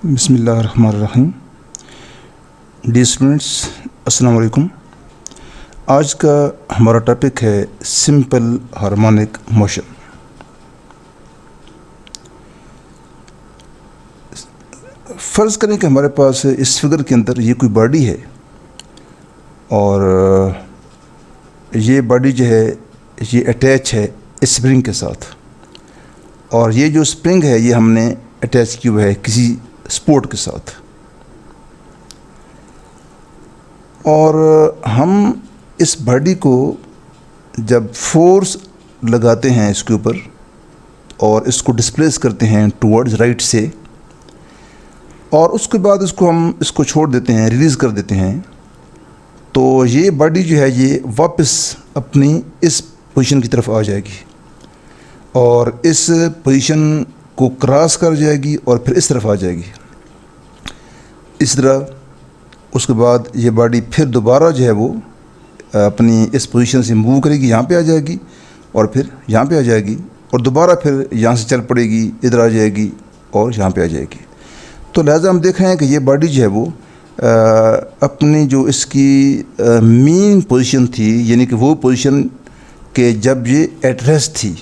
बिस्मिल्लाहिर्रहमानिर्रहीम। D students, अस्सलाम वालेकुम। आज का हमारा टॉपिक है सिंपल हार्मोनिक मोशन। फ़र्ज़ करें कि हमारे पास इस फिगर के अंदर ये कोई बॉडी है और ये बॉडी जो है ये अटैच है स्प्रिंग के साथ, और ये जो स्प्रिंग है ये हमने अटैच किया हुआ है किसी स्पोर्ट के साथ, और हम इस बॉडी को जब फोर्स लगाते हैं इसके ऊपर और इसको डिस्प्लेस करते हैं टुवर्ड्स राइट से, और उसके बाद इसको छोड़ देते हैं, रिलीज़ कर देते हैं, तो ये बॉडी जो है ये वापस अपनी इस पोजीशन की तरफ आ जाएगी और इस पोजीशन को क्रॉस कर जाएगी और फिर इस तरफ आ जाएगी। इस तरह उसके बाद ये बॉडी फिर दोबारा जो है वो अपनी इस पोजीशन से मूव करेगी, यहाँ पे आ जाएगी और फिर यहाँ पे आ जाएगी और दोबारा फिर यहाँ से चल पड़ेगी, इधर आ जाएगी और यहाँ पे आ जाएगी। तो लिहाजा हम देख रहे हैं कि ये बॉडी जो है वो अपनी जो इसकी मीन पोजीशन थी, यानी कि वो पोजीशन के जब ये एट रेस्ट थी,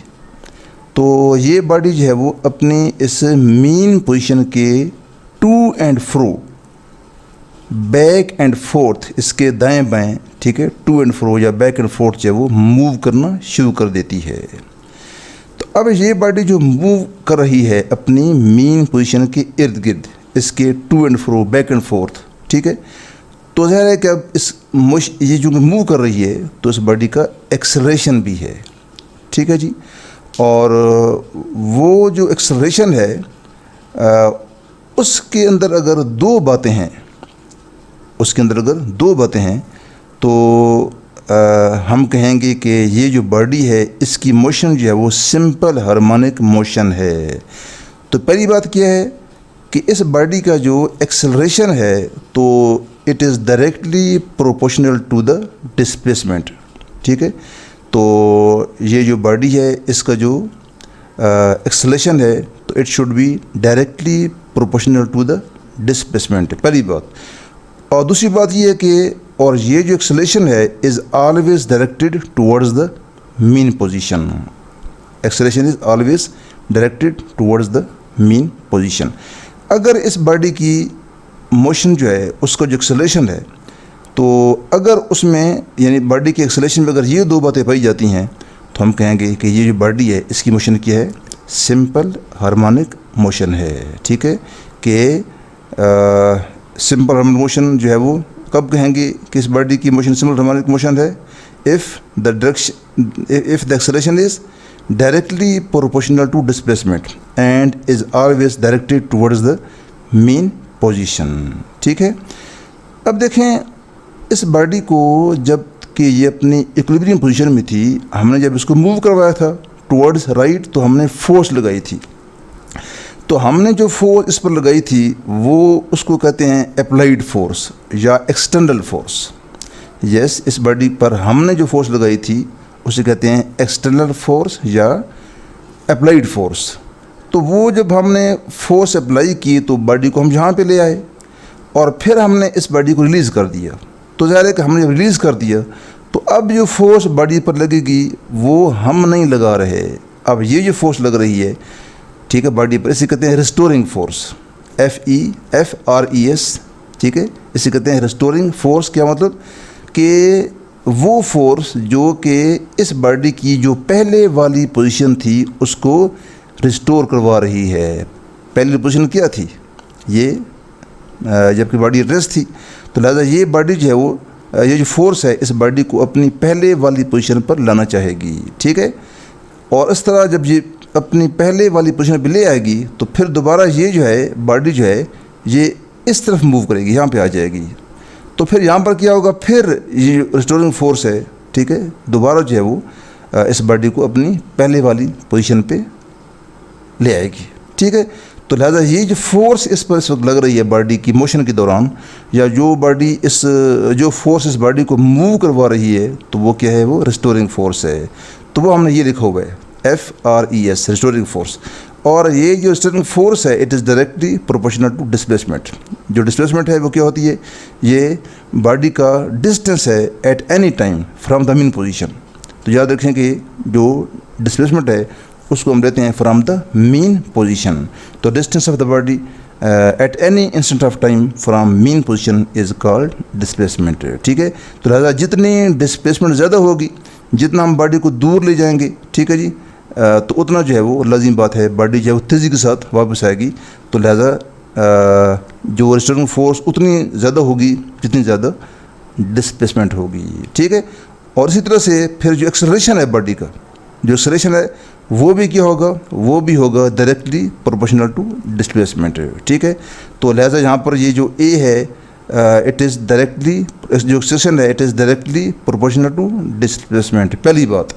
तो ये बॉडी जो है वो अपनी इस मीन पोजीशन के to and fro, back and forth, इसके दाएं बाएं, ठीक है, टू एंड फ्रो या बैक एंड फोर्थ जो है वो मूव करना शुरू कर देती है। तो अब ये बॉडी जो मूव कर रही है अपनी मीन पोजीशन के इर्द गिर्द, इसके to and fro, back and forth, ठीक है, तो ज़ाहिर है कि अब ये जो मूव कर रही है तो इस बॉडी का एक्सेलरेशन भी है, ठीक है जी। और वो जो एक्सेलरेशन है उसके अंदर अगर दो बातें हैं, तो हम कहेंगे कि ये जो बॉडी है इसकी मोशन जो है वो सिंपल हार्मोनिक मोशन है। तो पहली बात क्या है कि इस बॉडी का जो एक्सेलरेशन है तो it is directly proportional to the displacement, ठीक है। तो ये जो बॉडी है इसका जो एक्सेलरेशन है तो it should be directly proportional to the displacement, पहली बात। और दूसरी बात ये है कि और ये जो एक्सेलरेशन है is always directed towards the mean position. Acceleration is always directed towards the mean position. अगर इस बॉडी की मोशन जो है उसका जो एक्सेलरेशन है, तो अगर उसमें यानी बॉडी के एक्सेलरेशन में अगर ये दो बातें पाई जाती हैं तो हम कहेंगे कि ये जो बॉडी है इसकी मोशन क्या है, सिंपल हार्मोनिक मोशन है, ठीक है। कि सिंपल हार्मोनिक मोशन जो है वो कब कहेंगे कि इस बॉडी की मोशन सिंपल हार्मोनिक मोशन है, if the acceleration is directly proportional to displacement and is always directed towards the mean position, ठीक है। अब देखें इस बॉडी को जब कि ये अपनी इक्विलिब्रियम पोजीशन में थी, हमने जब इसको मूव करवाया था टुवर्ड्स राइट तो हमने फोर्स लगाई थी। तो हमने जो फोर्स इस पर लगाई थी वो उसको कहते हैं अप्लाइड फोर्स या एक्सटर्नल फोर्स। यस, इस बॉडी पर हमने जो फोर्स लगाई थी उसे कहते हैं एक्सटर्नल फोर्स या अप्लाइड फोर्स। तो वो जब हमने फोर्स अप्लाई की तो बॉडी को हम यहाँ पे ले आए और फिर हमने इस बॉडी को रिलीज़ कर दिया। तो ज़ाहिर है कि हमने रिलीज़ कर दिया तो अब जो फोर्स बॉडी पर लगेगी वो हम नहीं लगा रहे, अब ये जो फोर्स लग रही है, ठीक है, बॉडी पर, इसे कहते हैं रिस्टोरिंग फोर्स, FERES, ठीक है, इसे कहते हैं रिस्टोरिंग फोर्स। क्या मतलब कि वो फोर्स जो कि इस बॉडी की जो पहले वाली पोजीशन थी उसको रिस्टोर करवा रही है। पहली पोजीशन क्या थी, ये जबकि बॉडी रेस्ट थी, तो लिहाजा ये बॉडी जो है वो ये जो फोर्स है इस बॉडी को अपनी पहले वाली पोजीशन पर लाना चाहेगी, ठीक है। और इस तरह जब ये अपनी पहले वाली पोजीशन पर ले आएगी तो फिर दोबारा ये जो है बॉडी जो है ये इस तरफ मूव करेगी, यहाँ पे आ जाएगी। तो फिर यहाँ पर क्या होगा, फिर ये रिस्टोरिंग फोर्स है, ठीक है, दोबारा जो है वो इस बॉडी को अपनी पहले वाली पोजीशन पे ले आएगी, ठीक है। तो लिहाजा ये जो फोर्स इस पर इस वक्त लग रही है बॉडी की मोशन के दौरान, या जो फोर्स इस बॉडी को मूव करवा रही है, तो वो क्या है, वो रिस्टोरिंग फोर्स है। तो वो हमने ये लिखा हुआ है FRES, रिस्टोरिंग फोर्स। और ये जो स्टीयरिंग फोर्स है it is directly proportional to displacement. जो डिस्प्लेसमेंट है वो क्या होती है, ये बॉडी का डिस्टेंस है at any time from the mean position. तो याद रखें कि जो डिस्प्लेसमेंट है उसको हम लेते हैं फ्रॉम द मीन पोजीशन। तो distance of the body at any instant of time from mean position is called displacement. ठीक है, तो लिहाजा जितनी डिस्प्लेसमेंट ज़्यादा होगी, जितना हम बॉडी को दूर ले जाएंगे, ठीक है जी, तो उतना जो है वो लाजिम बात है बॉडी जो है वो तेज़ी के साथ वापस आएगी। तो लिहाजा जो रिस्टोरिंग फोर्स उतनी ज़्यादा होगी जितनी ज़्यादा डिस्प्लेसमेंट होगी। ठीक है, और इसी तरह से फिर जो एक्सेलरेशन है बॉडी का, जो एक्सेलरेशन है वो भी क्या होगा, वो भी होगा डायरेक्टली प्रोपोर्शनल टू डिस्प्लेसमेंट। ठीक है, तो लिहाजा यहाँ पर ये जो ए है इट इज़ डायरेक्टली, जो एक्सेलरेशन है it is directly proportional to displacement, पहली बात।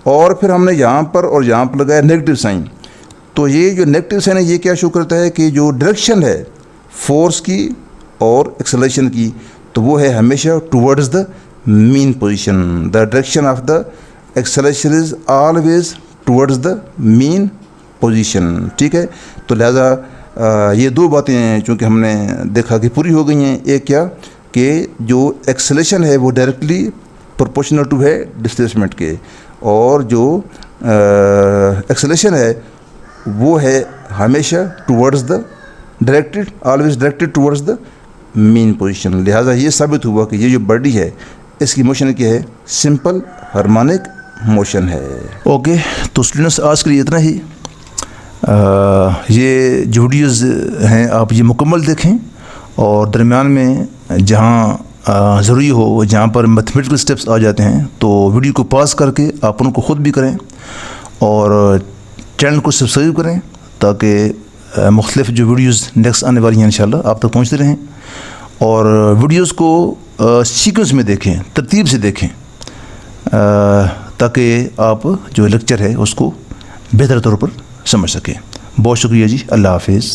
और फिर हमने यहाँ पर और यहाँ पर लगाया नेगेटिव साइन। तो ये जो नेगेटिव साइन है ये क्या शो करता है कि जो डायरेक्शन है फोर्स की और एक्सेलरेशन की, तो वो है हमेशा towards the mean position. The direction of the acceleration is always towards the mean position. ठीक है, तो लिहाजा ये दो बातें चूँकि हमने देखा कि पूरी हो गई हैं। एक क्या कि जो एक्सेलरेशन है वो डायरेक्टली प्रोपोर्शनल टू है डिस्प्लेसमेंट के, और जो एक्सेलरेशन है वो है हमेशा towards the directed, always directed towards the mean position. लिहाजा ये साबित हुआ कि ये जो बॉडी है इसकी मोशन क्या है, सिंपल हार्मोनिक मोशन है। ओके, तो स्टूडेंट्स आज के लिए इतना ही। ये जो वीडियोज़ हैं आप ये मुकम्मल देखें, और दरमियान में जहाँ ज़रूरी हो, जहाँ पर मैथमेटिकल स्टेप्स आ जाते हैं, तो वीडियो को पॉज करके आप उनको ख़ुद भी करें और चैनल को सब्सक्राइब करें, ताकि मुख्तलिफ जो वीडियोज़ नेक्स्ट आने वाली हैं इंशाल्लाह आप तक पहुँचते रहें। और वीडियोज़ को सीक्वेंस में देखें, तरतीब से देखें, ताकि आप जो लेक्चर है उसको बेहतर तौर पर समझ सकें। बहुत शुक्रिया जी, अल्लाह हाफिज़।